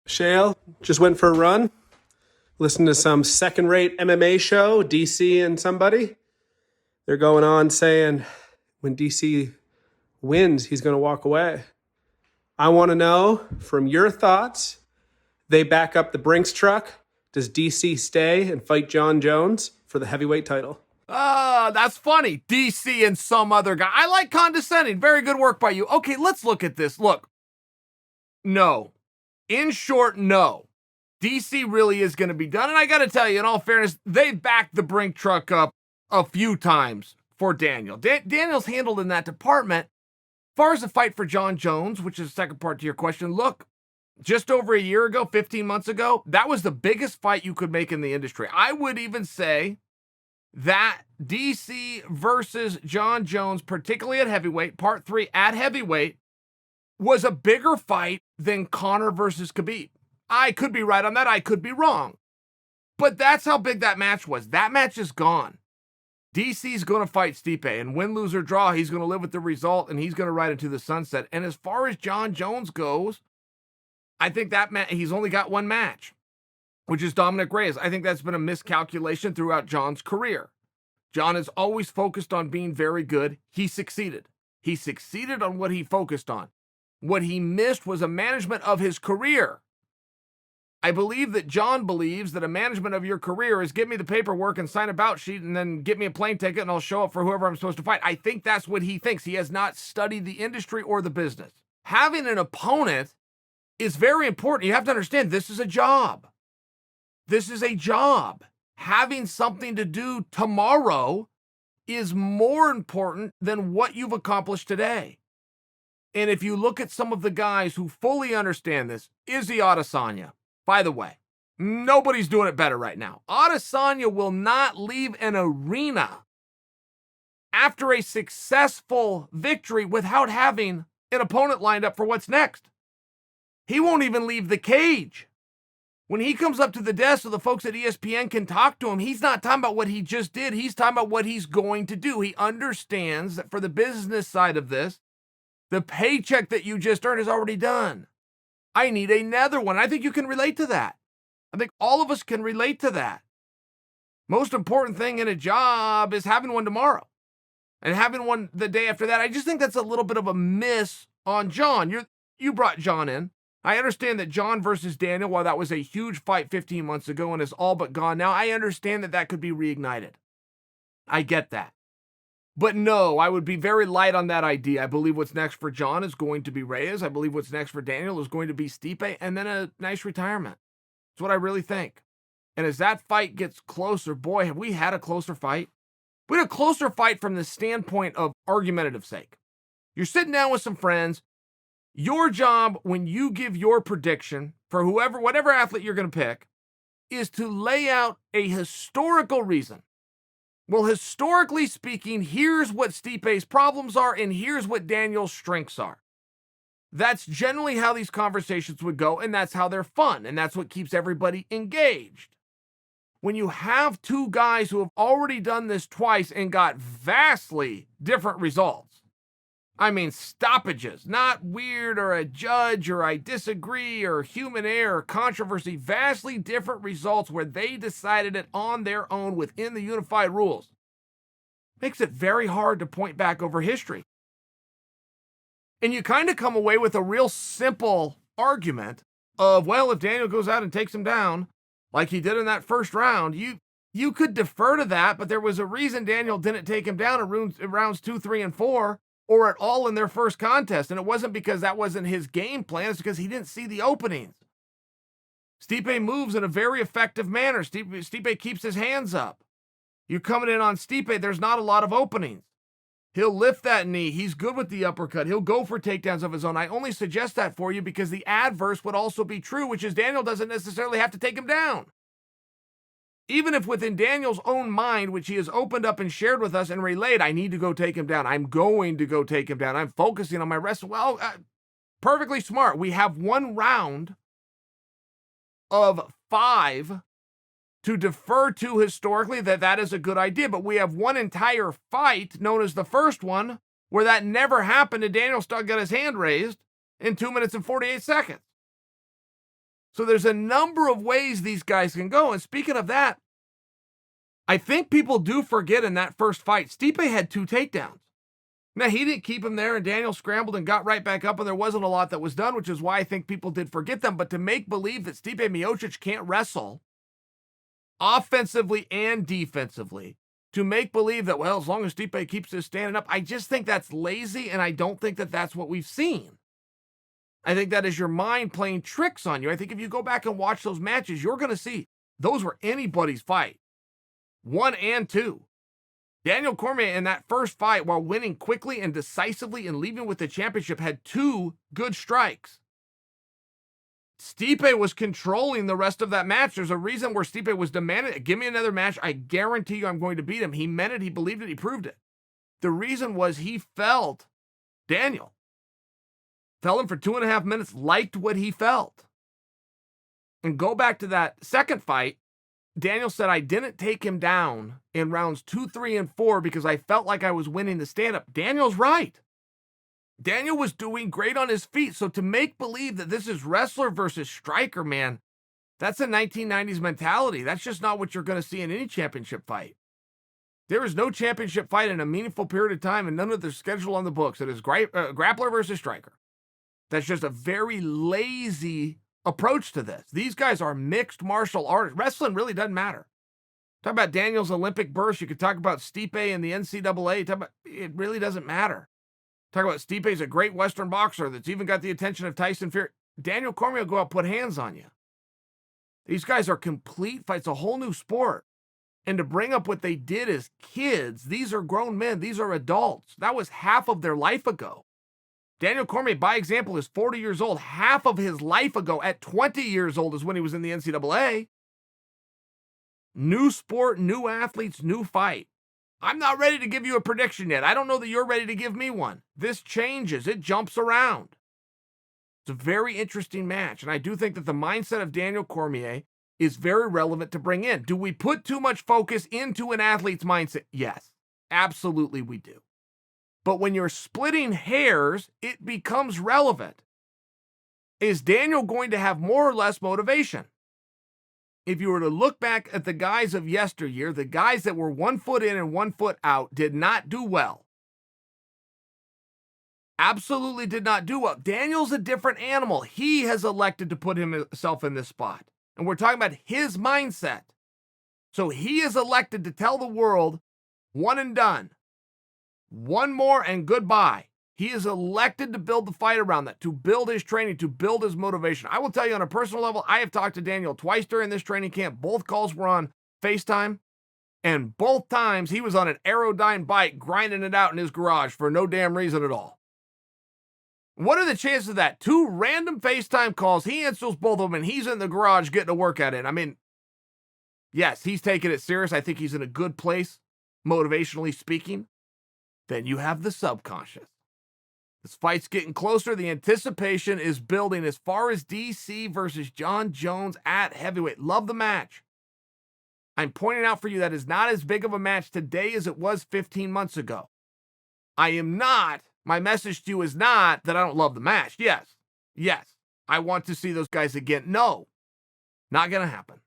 Chael just went for a run. Listened to some second-rate MMA show, DC and somebody. They're going on saying when DC wins, he's going to walk away. I want to know from your thoughts. They back up the Brinks truck. Does DC stay and fight Jon Jones for the heavyweight title? That's funny. DC and some other guy. I like condescending. Very good work by you. Okay, let's look at this. Look. No. In short, no. DC really is going to be done. And I got to tell you, in all fairness, they backed the Brink truck up a few times for Daniel. Daniel's handled in that department. As far as the fight for Jon Jones, which is the second part to your question, look, just over a year ago, 15 months ago, that was the biggest fight you could make in the industry. I would even say that DC versus Jon Jones, particularly at heavyweight, part 3 at heavyweight, was a bigger fight than Conor versus Khabib. I could be right on that. I could be wrong. But that's how big that match was. That match is gone. DC's going to fight Stipe, and win, lose, or draw, he's going to live with the result, and he's going to ride into the sunset. And as far as Jon Jones goes, I think that he's only got one match, which is Dominic Reyes. I think that's been a miscalculation throughout Jon's career. Jon is always focused on being very good. He succeeded. He succeeded on what he focused on. What he missed was a management of his career. I believe that Jon believes that a management of your career is give me the paperwork and sign a bout sheet and then get me a plane ticket and I'll show up for whoever I'm supposed to fight. I think that's what he thinks. He has not studied the industry or the business. Having an opponent is very important. You have to understand this is a job. This is a job. Having something to do tomorrow is more important than what you've accomplished today. And if you look at some of the guys who fully understand this, Izzy Adesanya, by the way, nobody's doing it better right now. Adesanya will not leave an arena after a successful victory without having an opponent lined up for what's next. He won't even leave the cage. When he comes up to the desk so the folks at ESPN can talk to him, he's not talking about what he just did. He's talking about what he's going to do. He understands that for the business side of this, the paycheck that you just earned is already done. I need another one. I think you can relate to that. I think all of us can relate to that. Most important thing in a job is having one tomorrow and having one the day after that. I just think that's a little bit of a miss on Jon. You brought Jon in. I understand that Jon versus Daniel, while that was a huge fight 15 months ago and is all but gone now, I understand that that could be reignited. I get that. But no, I would be very light on that idea. I believe what's next for Jon is going to be Reyes. I believe what's next for Daniel is going to be Stipe, and then a nice retirement. That's what I really think. And as that fight gets closer, boy, have we had a closer fight. We had a closer fight from the standpoint of argumentative sake. You're sitting down with some friends. Your job when you give your prediction for whatever athlete you're going to pick is to lay out a historical reason. Well, historically speaking, here's what Stipe's problems are, and here's what Daniel's strengths are. That's generally how these conversations would go, and that's how they're fun, and that's what keeps everybody engaged. When you have two guys who have already done this twice and got vastly different results, I mean stoppages, not weird or a judge or I disagree or human error or controversy, vastly different results where they decided it on their own within the unified rules. Makes it very hard to point back over history. And you kind of come away with a real simple argument of, well, if Daniel goes out and takes him down like he did in that first round, you could defer to that, but there was a reason Daniel didn't take him down in rounds 2, 3, and 4. Or at all in their first contest. And it wasn't because that wasn't his game plan. It's because he didn't see the openings. Stipe moves in a very effective manner. Stipe keeps his hands up. You're coming in on Stipe, there's not a lot of openings. He'll lift that knee. He's good with the uppercut. He'll go for takedowns of his own. I only suggest that for you because the adverse would also be true, which is Daniel doesn't necessarily have to take him down. Even if within Daniel's own mind, which he has opened up and shared with us and relayed, I need to go take him down. I'm going to go take him down. I'm focusing on my wrestling. Well, perfectly smart. We have one round of 5 to defer to historically that is a good idea. But we have one entire fight known as the first one where that never happened and Daniel still got his hand raised in 2 minutes and 48 seconds. So there's a number of ways these guys can go. And speaking of that, I think people do forget in that first fight, Stipe had 2 takedowns. Now, he didn't keep him there, and Daniel scrambled and got right back up, and there wasn't a lot that was done, which is why I think people did forget them. But to make believe that Stipe Miocic can't wrestle offensively and defensively, to make believe that, well, as long as Stipe keeps his standing up, I just think that's lazy, and I don't think that that's what we've seen. I think that is your mind playing tricks on you. I think if you go back and watch those matches, you're going to see those were anybody's fight. 1 and 2. Daniel Cormier in that first fight, while winning quickly and decisively and leaving with the championship, had 2 good strikes. Stipe was controlling the rest of that match. There's a reason where Stipe was demanding, give me another match. I guarantee you I'm going to beat him. He meant it. He believed it. He proved it. The reason was he felt Daniel. Felt him for 2.5 minutes, liked what he felt. And go back to that second fight. Daniel said, I didn't take him down in rounds 2, 3, and 4 because I felt like I was winning the stand-up. Daniel's right. Daniel was doing great on his feet. So to make believe that this is wrestler versus striker, man, that's a 1990s mentality. That's just not what you're going to see in any championship fight. There is no championship fight in a meaningful period of time, and none of the schedule on the books. It is grappler versus striker. That's just a very lazy approach to this. These guys are mixed martial artists. Wrestling really doesn't matter. Talk about Daniel's Olympic burst. You could talk about Stipe and the NCAA. It really doesn't matter. Talk about Stipe's a great Western boxer that's even got the attention of Tyson Fury. Daniel Cormier will go out and put hands on you. These guys are complete fights, a whole new sport. And to bring up what they did as kids, these are grown men. These are adults. That was half of their life ago. Daniel Cormier, by example, is 40 years old. Half of his life ago, at 20 years old, is when he was in the NCAA. New sport, new athletes, new fight. I'm not ready to give you a prediction yet. I don't know that you're ready to give me one. This changes. It jumps around. It's a very interesting match, and I do think that the mindset of Daniel Cormier is very relevant to bring in. Do we put too much focus into an athlete's mindset? Yes, absolutely we do. But when you're splitting hairs, it becomes relevant. Is Daniel going to have more or less motivation? If you were to look back at the guys of yesteryear, the guys that were 1 foot in and 1 foot out did not do well. Absolutely did not do well. Daniel's a different animal. He has elected to put himself in this spot. And we're talking about his mindset. So he is elected to tell the world, one and done. One more and goodbye. He is elected to build the fight around that, to build his training, to build his motivation. I will tell you on a personal level, I have talked to Daniel twice during this training camp. Both calls were on FaceTime, and both times he was on an Aerodyne bike grinding it out in his garage for no damn reason at all. What are the chances of that? 2 random FaceTime calls, he answers both of them, and he's in the garage getting a workout in. I mean, yes, he's taking it serious. I think he's in a good place, motivationally speaking. Then you have the subconscious. This fight's getting closer. The anticipation is building as far as DC versus Jon Jones at heavyweight. Love the match. I'm pointing out for you that is not as big of a match today as it was 15 months ago. My message to you is not that I don't love the match. Yes, I want to see those guys again. No, not going to happen.